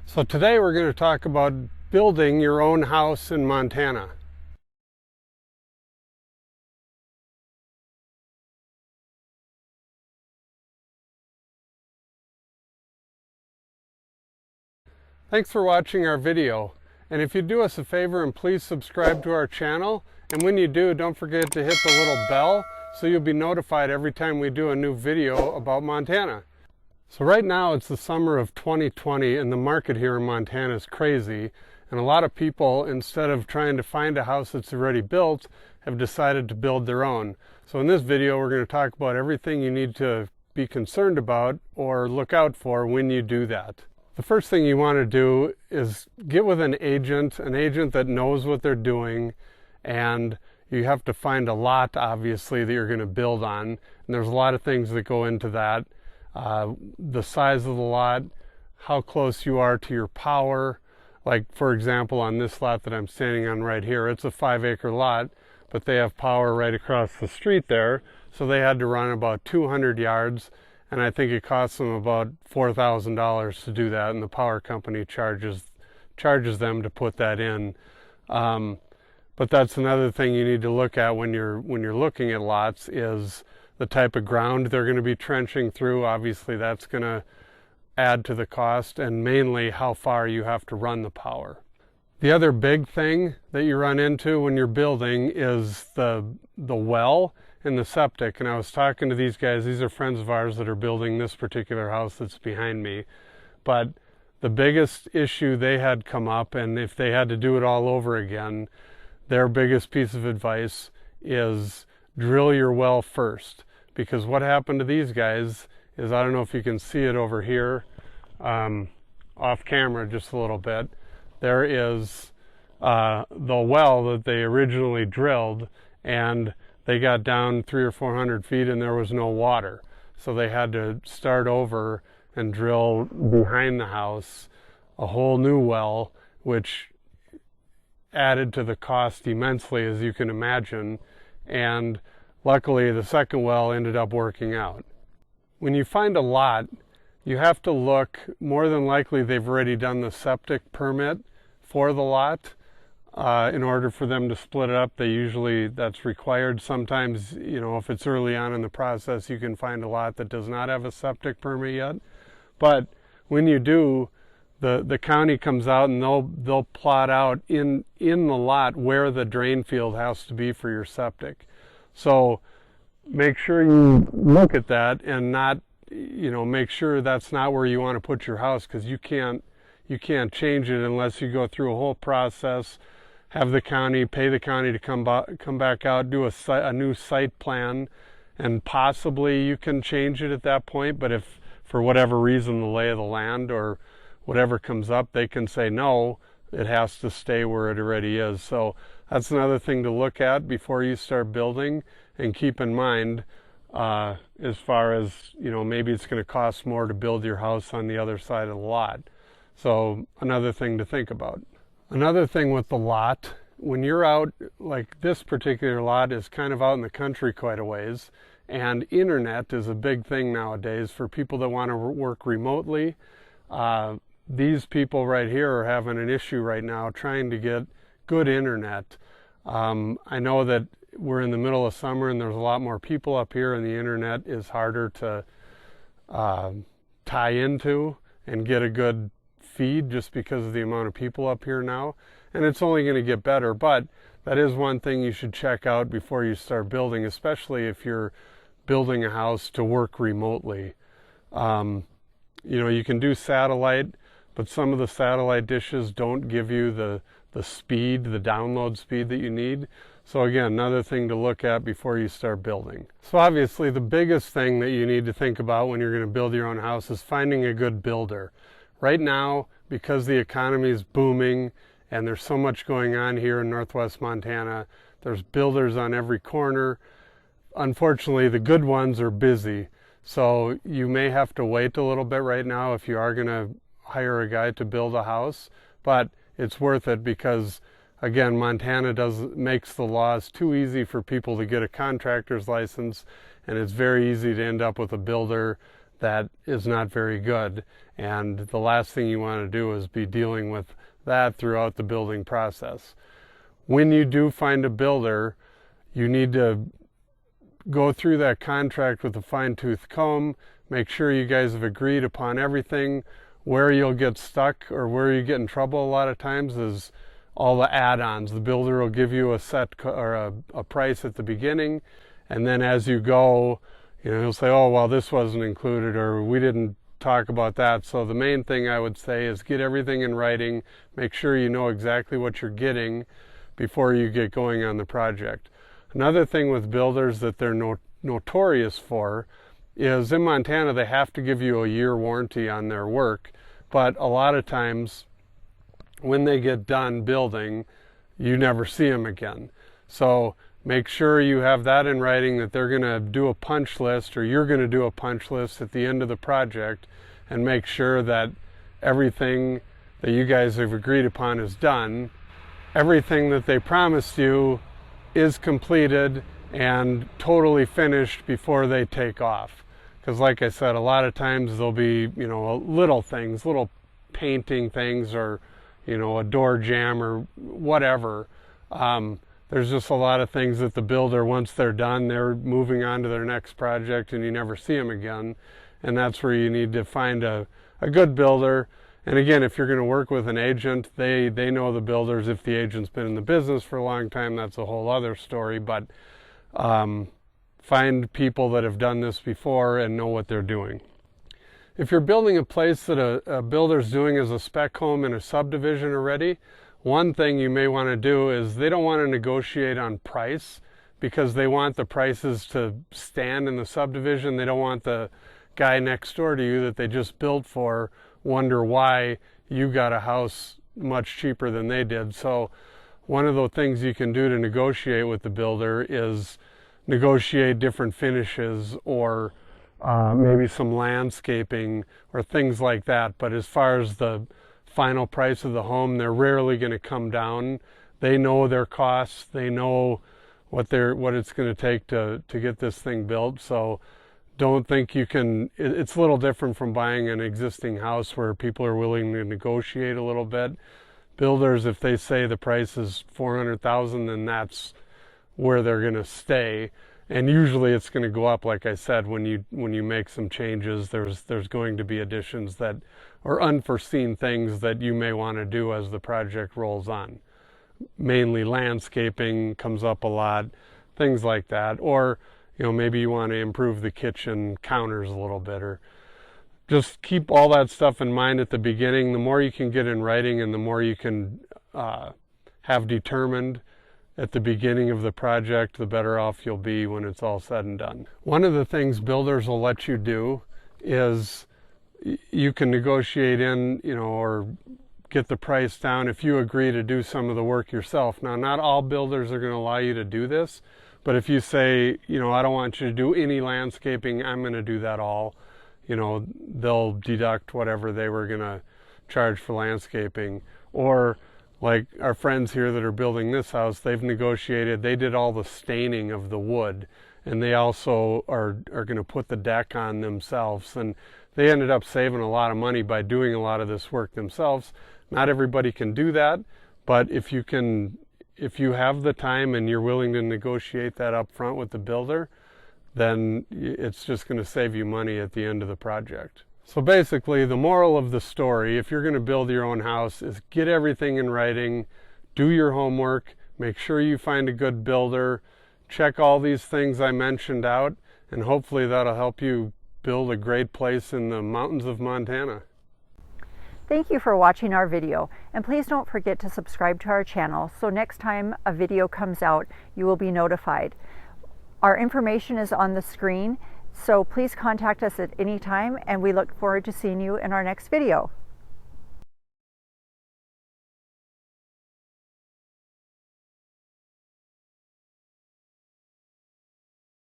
So today we're going to talk about building your own house in Montana. Thanks for watching our video. And if you do us a favor and please subscribe to our channel. And when you do, don't forget to hit the little bell so you'll be notified every time we do a new video about Montana. So right now it's the summer of 2020 and the market here in Montana is crazy. And a lot of people, instead of trying to find a house that's already built, have decided to build their own. So in this video, we're going to talk about everything you need to be concerned about or look out for when you do that. The first thing you want to do is get with an agent that knows what they're doing, and you have to find a lot, obviously, that you're going to build on. And there's a lot of things that go into that. The size of the lot, how close you are to your power. Like, for example, on this lot that I'm standing on right here, it's a 5-acre lot, but they have power right across the street there. So they had to run about 200 yards, and I think it costs them about $4,000 to do that, and the power company charges them to put that in. But that's another thing you need to look at when you're looking at lots is the type of ground they're going to be trenching through. Obviously, that's going to add to the cost, and mainly how far you have to run the power. The other big thing that you run into when you're building is the well and the septic. And I was talking to these guys, these are friends of ours that are building this particular house that's behind me. But the biggest issue they had come up, and if they had to do it all over again, their biggest piece of advice is drill your well first. Because what happened to these guys is, I don't know if you can see it over here, off camera just a little bit, there is the well that they originally drilled, and they got down 300 or 400 feet and there was no water. So they had to start over and drill behind the house a whole new well, which added to the cost immensely, as you can imagine. And luckily the second well ended up working out. When you find a lot, you have to look, more than likely they've already done the septic permit for the lot. In order for them to split it up, that's required. Sometimes, if it's early on in the process, you can find a lot that does not have a septic permit yet. But when you do, the county comes out and they'll plot out in the lot where the drain field has to be for your septic. So make sure you look at that and not, make sure that's not where you want to put your house, because you can't change it unless you go through a whole process, pay the county to come back out, do a new site plan, and possibly you can change it at that point. But if for whatever reason the lay of the land or whatever comes up, they can say no, it has to stay where it already is. So that's another thing to look at before you start building, and keep in mind as far as, maybe it's going to cost more to build your house on the other side of the lot. So another thing to think about. Another thing with the lot, when you're out, like this particular lot is kind of out in the country quite a ways, and internet is a big thing nowadays for people that want to work remotely. These people right here are having an issue right now trying to get good internet. I know that we're in the middle of summer and there's a lot more people up here, and the internet is harder to tie into and get a good feed just because of the amount of people up here now. And it's only going to get better, but that is one thing you should check out before you start building, especially if you're building a house to work remotely. You can do satellite, but some of the satellite dishes don't give you the speed, the download speed that you need. So again, another thing to look at before you start building. So obviously the biggest thing that you need to think about when you're going to build your own house is finding a good builder. Right now, because the economy is booming and there's so much going on here in Northwest Montana, there's builders on every corner. Unfortunately, the good ones are busy. So you may have to wait a little bit right now if you are going to hire a guy to build a house, but it's worth it because, again, Montana makes the laws too easy for people to get a contractor's license, and it's very easy to end up with a builder that is not very good. And the last thing you want to do is be dealing with that throughout the building process. When you do find a builder, you need to go through that contract with a fine-tooth comb, make sure you guys have agreed upon everything. Where you'll get stuck or where you get in trouble a lot of times is all the add-ons. The builder will give you a set or a price at the beginning, and then as you go, he'll say, oh, well, this wasn't included, or we didn't talk about that. So the main thing I would say is get everything in writing, make sure you know exactly what you're getting before you get going on the project. Another thing with builders that they're notorious for is in Montana they have to give you a year warranty on their work, but a lot of times when they get done building, you never see them again. So make sure you have that in writing, that they're going to do a punch list, or you're going to do a punch list at the end of the project, and make sure that everything that you guys have agreed upon is done. Everything that they promised you is completed and totally finished before they take off. Because like I said, a lot of times there'll be, little things, little painting things, or, a door jamb or whatever. There's just a lot of things that the builder, once they're done, they're moving on to their next project and you never see them again. And that's where you need to find a good builder. And again, if you're going to work with an agent, they know the builders. If the agent's been in the business for a long time, that's a whole other story. But find people that have done this before and know what they're doing. If you're building a place that a builder's doing as a spec home in a subdivision already, one thing you may want to do is they don't want to negotiate on price, because they want the prices to stand in the subdivision. They don't want the guy next door to you that they just built for wonder why you got a house much cheaper than they did. So one of the things you can do to negotiate with the builder is negotiate different finishes, or maybe some landscaping or things like that. But as far as the final price of the home, they're rarely going to come down. They know their costs. They know what it's going to take to get this thing built. So don't think you can. It's a little different from buying an existing house where people are willing to negotiate a little bit. Builders, if they say the price is $400,000, then that's where they're going to stay. And usually it's going to go up, like I said, when you make some changes. There's going to be additions that or unforeseen things that you may want to do as the project rolls on. Mainly landscaping comes up a lot, things like that. Or maybe you want to improve the kitchen counters a little bit, or just keep all that stuff in mind at the beginning. The more you can get in writing and the more you can have determined at the beginning of the project, the better off you'll be when it's all said and done. One of the things builders will let you do is you can negotiate in, or get the price down if you agree to do some of the work yourself. Now, not all builders are going to allow you to do this, but if you say, I don't want you to do any landscaping, I'm going to do that all, they'll deduct whatever they were going to charge for landscaping. Or like our friends here that are building this house, they've negotiated, they did all the staining of the wood, and they also are going to put the deck on themselves. And they ended up saving a lot of money by doing a lot of this work themselves. Not everybody can do that, but if you have the time and you're willing to negotiate that up front with the builder, then it's just going to save you money at the end of the project. So basically, the moral of the story, if you're going to build your own house, is get everything in writing, do your homework, make sure you find a good builder, check all these things I mentioned out, and hopefully that'll help you build a great place in the mountains of Montana. Thank you for watching our video, and please don't forget to subscribe to our channel so next time a video comes out you will be notified. Our information is on the screen, so please contact us at any time, and we look forward to seeing you in our next video.